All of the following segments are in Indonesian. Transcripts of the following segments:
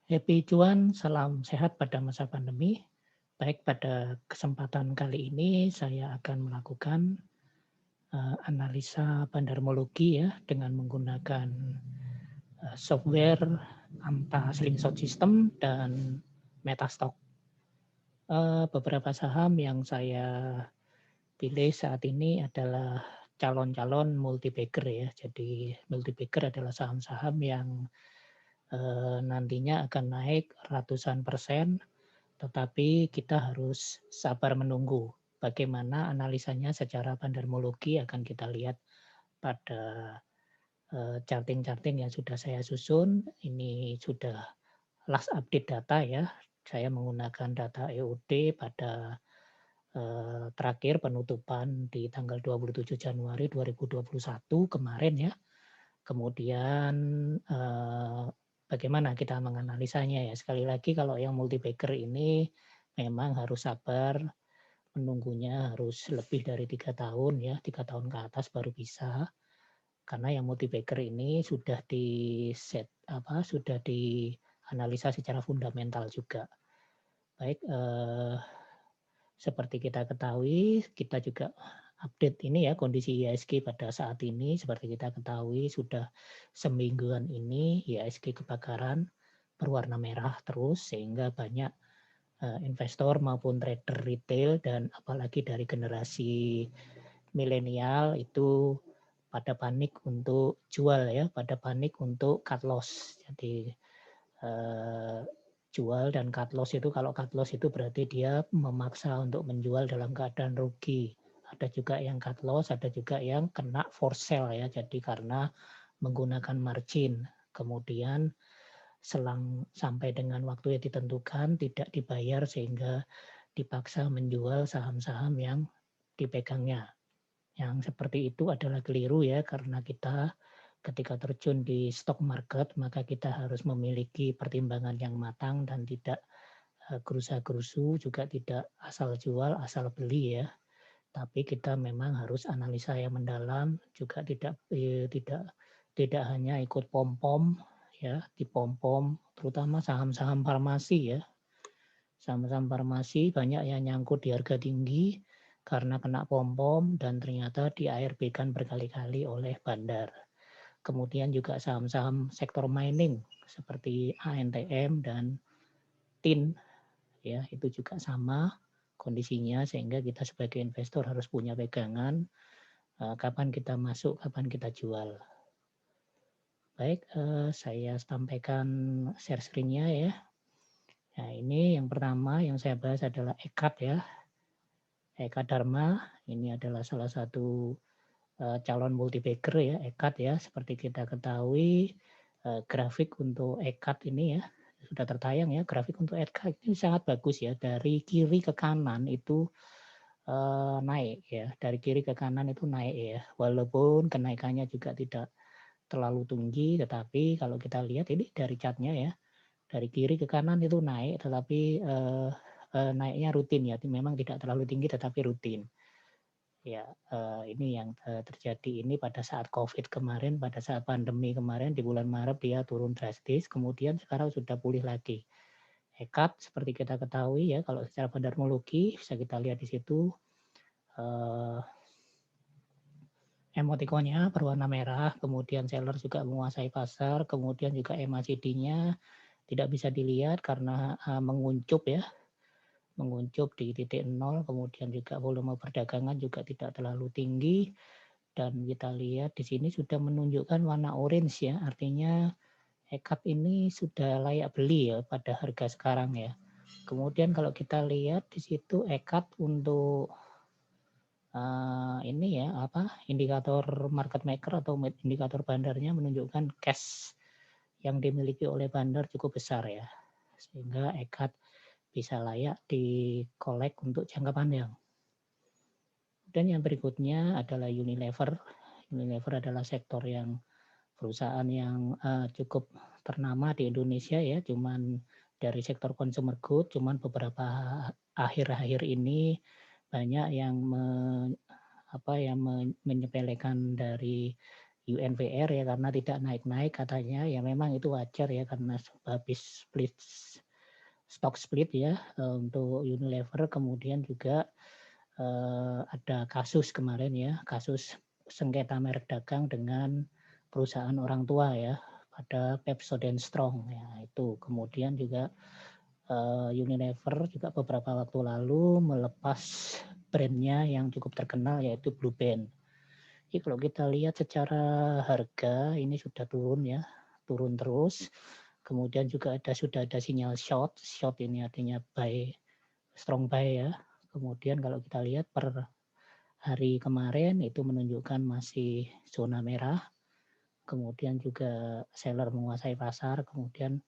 Happy cuan, salam sehat pada masa pandemi. Baik, pada kesempatan kali ini saya akan melakukan, analisa bandarmologi ya dengan menggunakan, software Anta Slingshot System dan Metastock. Beberapa saham yang saya pilih saat ini adalah calon-calon multi-bagger ya. Jadi multi-bagger adalah saham-saham yang, nantinya akan naik ratusan persen. Tetapi kita harus sabar menunggu. Bagaimana analisanya secara bandarmologi akan kita lihat pada charting-charting yang sudah saya susun. Ini sudah last update data ya. Saya menggunakan data EOD pada terakhir penutupan di tanggal 27 Januari 2021 kemarin ya. Kemudian bagaimana kita menganalisanya ya. Sekali lagi kalau yang multi bagger ini memang harus sabar, menunggunya harus lebih dari 3 tahun ya, 3 tahun ke atas baru bisa. Karena yang multi bagger ini sudah sudah dianalisa secara fundamental juga. Baik, seperti kita ketahui, kita juga update ini ya kondisi IHSG pada saat ini. Seperti kita ketahui sudah semingguan ini IHSG kebakaran berwarna merah terus sehingga banyak investor maupun trader retail dan apalagi dari generasi milenial itu pada panik untuk jual ya, pada panik untuk cut loss. Jadi jual dan cut loss itu, kalau cut loss itu berarti dia memaksa untuk menjual dalam keadaan rugi. Ada juga yang cut loss, ada juga yang kena for sale ya. Jadi karena menggunakan margin, kemudian selang sampai dengan waktu yang ditentukan tidak dibayar sehingga dipaksa menjual saham-saham yang dipegangnya. Yang seperti itu adalah keliru ya, karena kita ketika terjun di stock market maka kita harus memiliki pertimbangan yang matang dan tidak gerusa-gerusu, juga tidak asal jual, asal beli ya. Tapi kita memang harus analisa yang mendalam, juga tidak hanya ikut pom-pom ya, dipom-pom terutama saham-saham farmasi ya. Saham-saham farmasi banyak yang nyangkut di harga tinggi karena kena pom-pom dan ternyata di ARB-kan berkali-kali oleh bandar. Kemudian juga saham-saham sektor mining seperti ANTM dan TIN ya, itu juga sama kondisinya sehingga kita sebagai investor harus punya pegangan kapan kita masuk, kapan kita jual. Baik, saya sampaikan share screen-nya ya. Nah, ini yang pertama yang saya bahas adalah EKAD ya. Eka Dharma, ini adalah salah satu calon multi-bagger ya, EKAD ya. Seperti kita ketahui, grafik untuk EKAD ini ya, sudah tertayang ya, grafik untuk EKAD ini sangat bagus ya. Dari kiri ke kanan itu naik ya, dari kiri ke kanan itu naik ya. Walaupun kenaikannya juga tidak terlalu tinggi, tetapi kalau kita lihat ini dari chartnya ya, dari kiri ke kanan itu naik, tetapi naiknya rutin ya, memang tidak terlalu tinggi tetapi rutin. Ya, ini yang terjadi ini pada saat COVID kemarin, pada saat pandemi kemarin di bulan Maret dia turun drastis, kemudian sekarang sudah pulih lagi. EKAD seperti kita ketahui ya, kalau secara bandarmologi bisa kita lihat di situ emotikonnya berwarna merah, kemudian seller juga menguasai pasar, kemudian juga MACD-nya tidak bisa dilihat karena menguncup ya, menguncup di titik 0, kemudian juga volume perdagangan juga tidak terlalu tinggi. Dan kita lihat di sini sudah menunjukkan warna orange ya, artinya EKAD ini sudah layak beli ya pada harga sekarang ya. Kemudian kalau kita lihat di situ EKAD untuk ini ya indikator market maker atau indikator bandarnya menunjukkan cash yang dimiliki oleh bandar cukup besar ya, sehingga EKAD bisa layak di collect untuk jangka panjang. Dan yang berikutnya adalah Unilever. Unilever adalah sektor yang perusahaan yang cukup ternama di Indonesia ya, cuman dari sektor consumer good, cuman beberapa akhir-akhir ini banyak yang menyepelekan dari UNVR ya, karena tidak naik-naik katanya. Ya memang itu wajar ya, karena habis stock split ya untuk Unilever. Kemudian juga ada kasus kemarin ya, kasus sengketa merek dagang dengan perusahaan orang tua ya, pada Pepsodent Strong ya itu. Kemudian juga Unilever juga beberapa waktu lalu melepas brandnya yang cukup terkenal yaitu Blue Band. Jadi kalau kita lihat secara harga ini sudah turun ya, turun terus. Kemudian juga sudah ada sinyal short ini artinya buy, strong buy ya. Kemudian kalau kita lihat per hari kemarin itu menunjukkan masih zona merah. Kemudian juga seller menguasai pasar, kemudian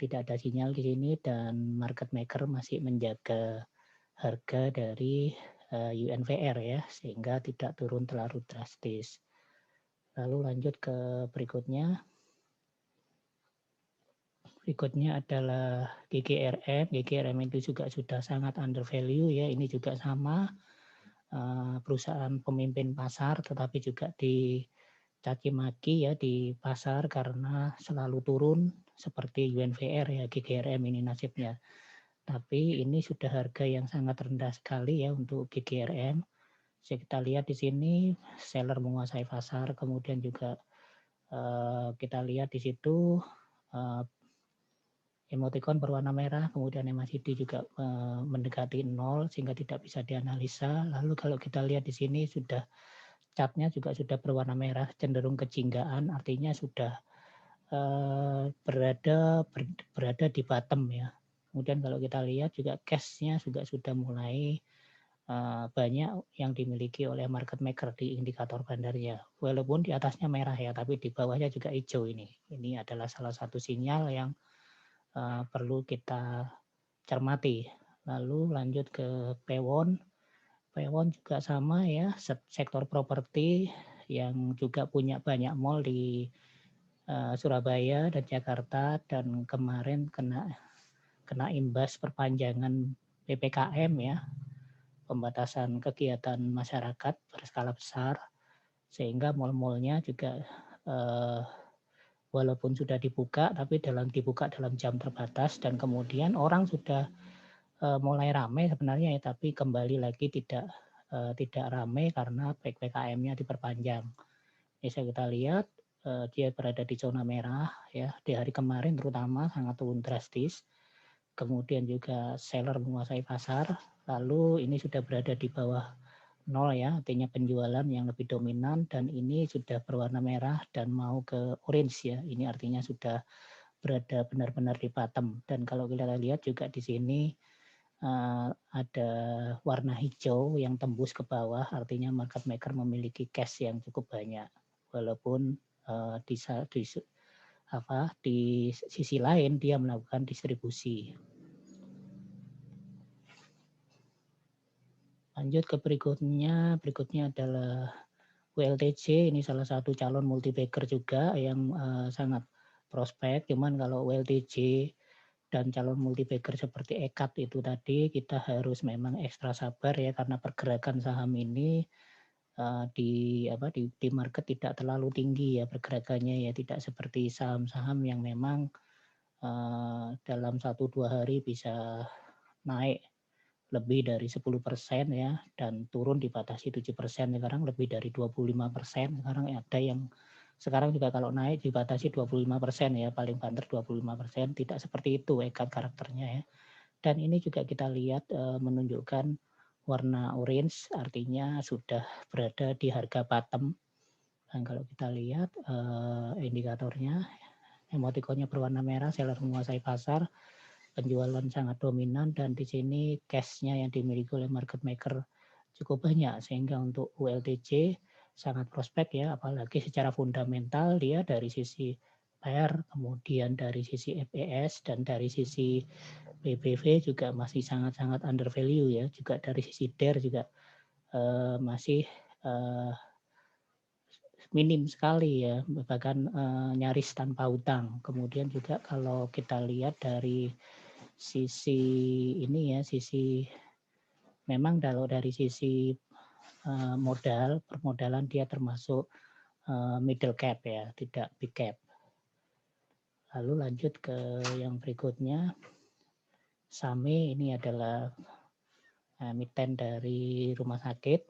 tidak ada sinyal di sini dan market maker masih menjaga harga dari UNVR ya, sehingga tidak turun terlalu drastis. Lalu lanjut ke berikutnya. Berikutnya adalah GGRM. GGRM itu juga sudah sangat under value ya. Ini juga sama, perusahaan pemimpin pasar, tetapi juga dicaci maki ya di pasar karena selalu turun seperti UNVR ya, GGRM ini nasibnya. Tapi ini sudah harga yang sangat rendah sekali ya untuk GGRM. Jadi kita lihat di sini seller menguasai pasar, kemudian juga kita lihat di situ emoticon berwarna merah, kemudian MACD juga mendekati 0 sehingga tidak bisa dianalisa. Lalu kalau kita lihat di sini sudah chartnya juga sudah berwarna merah, cenderung kejinggaan, artinya sudah berada di bottom ya. Kemudian kalau kita lihat juga cash-nya juga sudah mulai banyak yang dimiliki oleh market maker di indikator bandarnya. Walaupun di atasnya merah ya, tapi di bawahnya juga hijau ini. Ini adalah salah satu sinyal yang perlu kita cermati. Lalu lanjut ke Pewon. Pewon juga sama ya, sektor properti yang juga punya banyak mall di Surabaya dan Jakarta, dan kemarin kena imbas perpanjangan PPKM ya, pembatasan kegiatan masyarakat berskala besar, sehingga mal-malnya juga walaupun sudah dibuka tapi dibuka dalam jam terbatas, dan kemudian orang sudah mulai ramai sebenarnya ya, tapi kembali lagi tidak ramai karena PPKM-nya diperpanjang. Bisa kita lihat dia berada di zona merah ya, di hari kemarin terutama sangat turun drastis. Kemudian juga seller menguasai pasar, lalu ini sudah berada di bawah 0 ya, artinya penjualan yang lebih dominan, dan ini sudah berwarna merah dan mau ke orange ya, ini artinya sudah berada benar-benar di bottom. Dan kalau kita lihat juga di sini ada warna hijau yang tembus ke bawah, artinya market maker memiliki cash yang cukup banyak, walaupun di sisi lain dia melakukan distribusi. Lanjut ke berikutnya adalah WLTJ. Ini salah satu calon multi bagger juga yang sangat prospek. Cuman kalau WLTJ dan calon multi bagger seperti EKAT itu tadi, kita harus memang ekstra sabar ya, karena pergerakan saham ini di market tidak terlalu tinggi ya pergerakannya ya, tidak seperti saham-saham yang memang dalam 1-2 hari bisa naik lebih dari 10% ya, dan turun dibatasi 7%. Sekarang lebih dari 25%. Sekarang ada yang sekarang juga kalau naik dibatasi 25% ya, paling banter 25%. Tidak seperti itu EKAT karakternya ya. Dan ini juga kita lihat menunjukkan warna orange, artinya sudah berada di harga bottom. Dan kalau kita lihat indikatornya, emoticonnya berwarna merah, seller menguasai pasar, penjualan sangat dominan, dan di sini cash-nya yang dimiliki oleh market maker cukup banyak, sehingga untuk ULTJ sangat prospek ya, apalagi secara fundamental dia dari sisi PER, kemudian dari sisi EPS, dan dari sisi BBV juga masih sangat-sangat under value ya, juga dari sisi DER juga masih minim sekali ya, bahkan nyaris tanpa utang. Kemudian juga kalau kita lihat dari sisi ini ya, memang kalau dari sisi modal, permodalan dia termasuk middle cap ya, tidak big cap. Lalu lanjut ke yang berikutnya, SAME ini adalah emiten dari rumah sakit.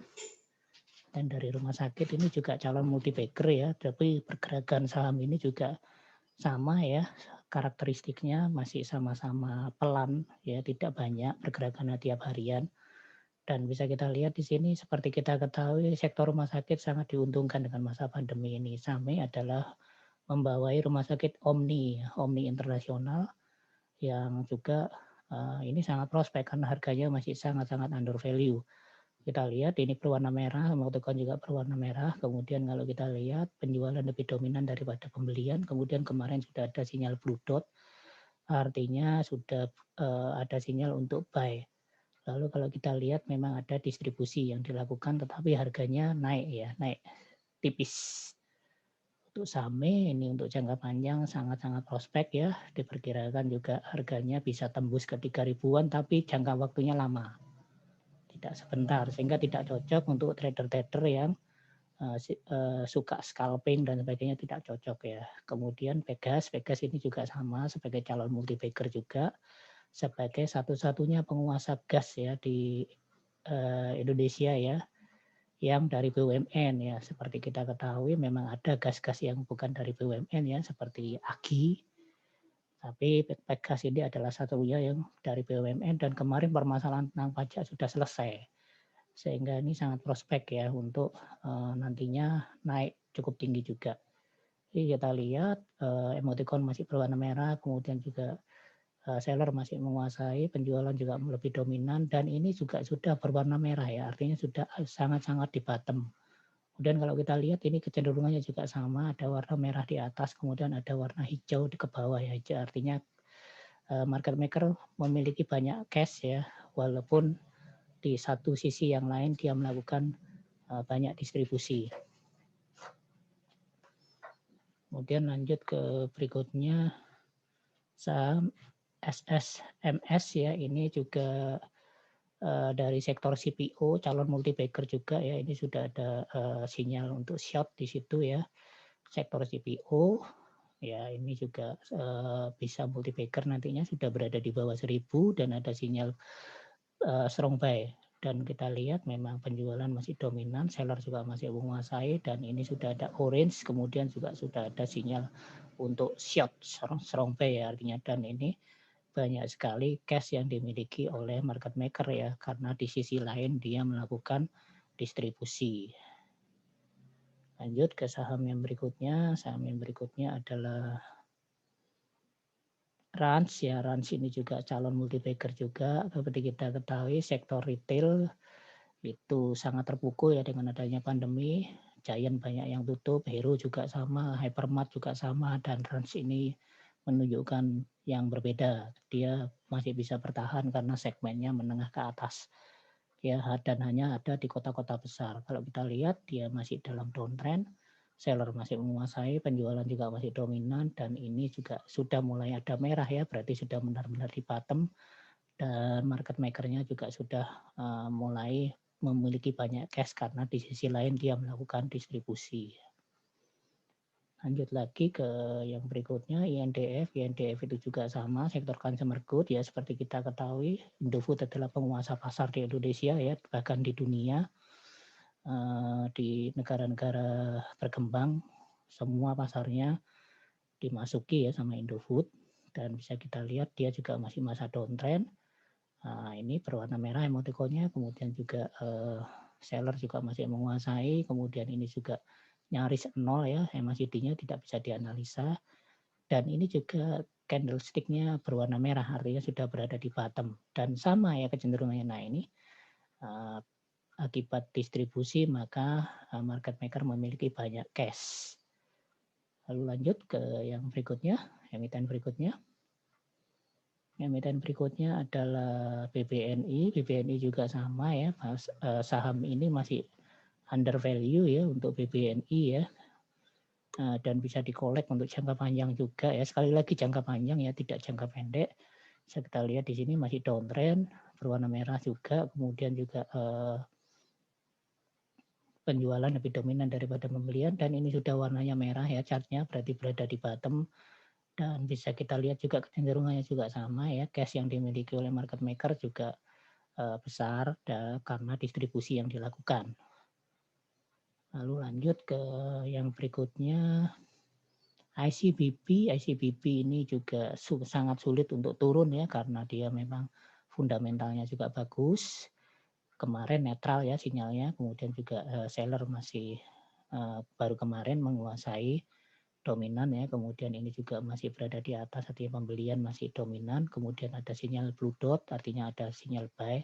Dan dari rumah sakit ini juga calon multi bagger ya, tapi pergerakan saham ini juga sama ya, karakteristiknya masih sama-sama pelan ya, tidak banyak pergerakannya tiap harian. Dan bisa kita lihat di sini seperti kita ketahui sektor rumah sakit sangat diuntungkan dengan masa pandemi ini. SAME adalah membawai rumah sakit Omni, Omni Internasional yang juga ini sangat prospek karena harganya masih sangat-sangat under value. Kita lihat ini berwarna merah, emoticon juga berwarna merah. Kemudian kalau kita lihat penjualan lebih dominan daripada pembelian. Kemudian kemarin sudah ada sinyal blue dot, artinya sudah ada sinyal untuk buy. Lalu kalau kita lihat memang ada distribusi yang dilakukan, tetapi harganya naik ya, naik tipis. Untuk SAME ini untuk jangka panjang sangat-sangat prospek ya, diperkirakan juga harganya bisa tembus ke 3.000-an, tapi jangka waktunya lama, tidak sebentar, sehingga tidak cocok untuk trader-trader yang suka scalping dan sebagainya, tidak cocok ya. Kemudian Pegas ini juga sama sebagai calon multi bagger juga, sebagai satu-satunya penguasa gas ya di Indonesia ya, yang dari BUMN ya. Seperti kita ketahui memang ada gas-gas yang bukan dari BUMN ya, seperti AGI, tapi Pegas ini adalah satunya yang dari BUMN, dan kemarin permasalahan tentang pajak sudah selesai, sehingga ini sangat prospek ya untuk nantinya naik cukup tinggi juga. Jadi kita lihat emoticon masih berwarna merah, kemudian juga seller masih menguasai, penjualan juga lebih dominan, dan ini juga sudah berwarna merah ya, artinya sudah sangat-sangat di bottom. Kemudian kalau kita lihat ini kecenderungannya juga sama, ada warna merah di atas, kemudian ada warna hijau di ke bawah ya, hijau artinya market maker memiliki banyak cash ya, walaupun di satu sisi yang lain dia melakukan banyak distribusi. Kemudian lanjut ke berikutnya, saham SSMS ya, ini juga dari sektor CPO, calon multi bagger juga ya, ini sudah ada sinyal untuk short di situ ya. Sektor CPO ya, ini juga bisa multi bagger nantinya, sudah berada di bawah 1.000 dan ada sinyal strong buy. Dan kita lihat memang penjualan masih dominan, seller juga masih menguasai, dan ini sudah ada orange, kemudian juga sudah ada sinyal untuk short strong buy ya, artinya. Dan ini banyak sekali cash yang dimiliki oleh market maker ya, karena di sisi lain dia melakukan distribusi. Lanjut ke saham yang berikutnya. Saham yang berikutnya adalah Rans ya. Rans ini juga calon multi bagger juga. Seperti kita ketahui sektor retail itu sangat terpukul ya dengan adanya pandemi. Giant banyak yang tutup, Hero juga sama, Hypermart juga sama, dan Rans ini menunjukkan yang berbeda. Dia masih bisa bertahan karena segmennya menengah ke atas ya, dan hanya ada di kota-kota besar. Kalau kita lihat dia masih dalam downtrend, seller masih menguasai, penjualan juga masih dominan, dan ini juga sudah mulai ada merah ya, berarti sudah benar-benar di bottom, dan market makernya juga sudah mulai memiliki banyak cash karena di sisi lain dia melakukan distribusi. Lanjut lagi ke yang berikutnya, INDF. INDF itu juga sama, sektor consumer good ya, seperti kita ketahui Indofood adalah penguasa pasar di Indonesia ya, bahkan di dunia, di negara-negara berkembang semua pasarnya dimasuki ya sama Indofood, dan bisa kita lihat dia juga masih masa downtrend. Ini berwarna merah emoticonnya, kemudian juga seller juga masih menguasai, kemudian ini juga nyaris nol ya, MACD-nya tidak bisa dianalisa, dan ini juga candlestick-nya berwarna merah, artinya sudah berada di bottom, dan sama ya kecenderungannya. Nah ini akibat distribusi maka market maker memiliki banyak cash. Lalu lanjut ke yang berikutnya, emiten berikutnya. Emiten berikutnya adalah BBNI. BBNI juga sama ya, saham ini masih under value ya untuk BBNI ya, dan bisa dikolek untuk jangka panjang juga ya. Sekali lagi jangka panjang ya, tidak jangka pendek. Bisa kita lihat di sini masih downtrend, berwarna merah juga, kemudian juga penjualan lebih dominan daripada pembelian, dan ini sudah warnanya merah ya chartnya, berarti berada di bottom. Dan bisa kita lihat juga kecenderungannya juga sama ya, cash yang dimiliki oleh market maker juga besar karena distribusi yang dilakukan. Lalu lanjut ke yang berikutnya, ICBP ini juga sangat sulit untuk turun ya, karena dia memang fundamentalnya juga bagus. Kemarin netral ya sinyalnya, kemudian juga seller masih baru kemarin menguasai dominan ya, kemudian ini juga masih berada di atas, artinya pembelian masih dominan, kemudian ada sinyal blue dot, artinya ada sinyal buy.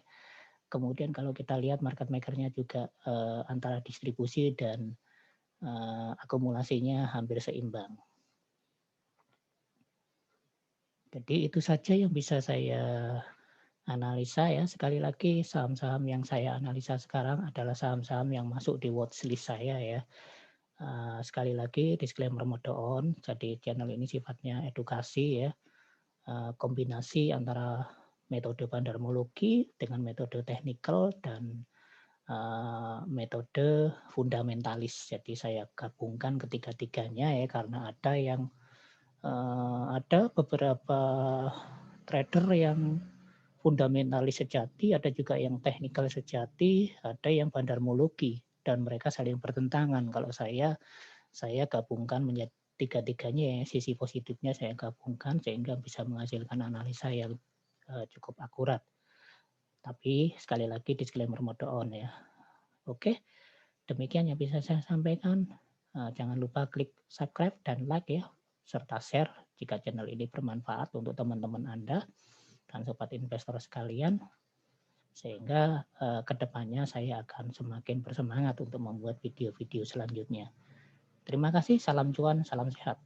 Kemudian kalau kita lihat market makernya juga antara distribusi dan akumulasinya hampir seimbang. Jadi itu saja yang bisa saya analisa ya. Sekali lagi saham-saham yang saya analisa sekarang adalah saham-saham yang masuk di watchlist saya ya. Sekali lagi disclaimer mode on, jadi channel ini sifatnya edukasi ya. Kombinasi antara metode bandarmologi dengan metode teknikal dan metode fundamentalis. Jadi saya gabungkan ketiga-tiganya ya, karena ada beberapa trader yang fundamentalis sejati, ada juga yang teknikal sejati, ada yang bandarmologi, dan mereka saling bertentangan. Kalau saya gabungkan menjadi tiga-tiganya ya, sisi positifnya saya gabungkan sehingga bisa menghasilkan analisa yang cukup akurat. Tapi sekali lagi disclaimer mode on ya. Oke, demikian yang bisa saya sampaikan. Jangan lupa klik subscribe dan like ya, serta share jika channel ini bermanfaat untuk teman-teman Anda dan sobat investor sekalian, sehingga kedepannya saya akan semakin bersemangat untuk membuat video-video selanjutnya. Terima kasih, salam cuan, salam sehat.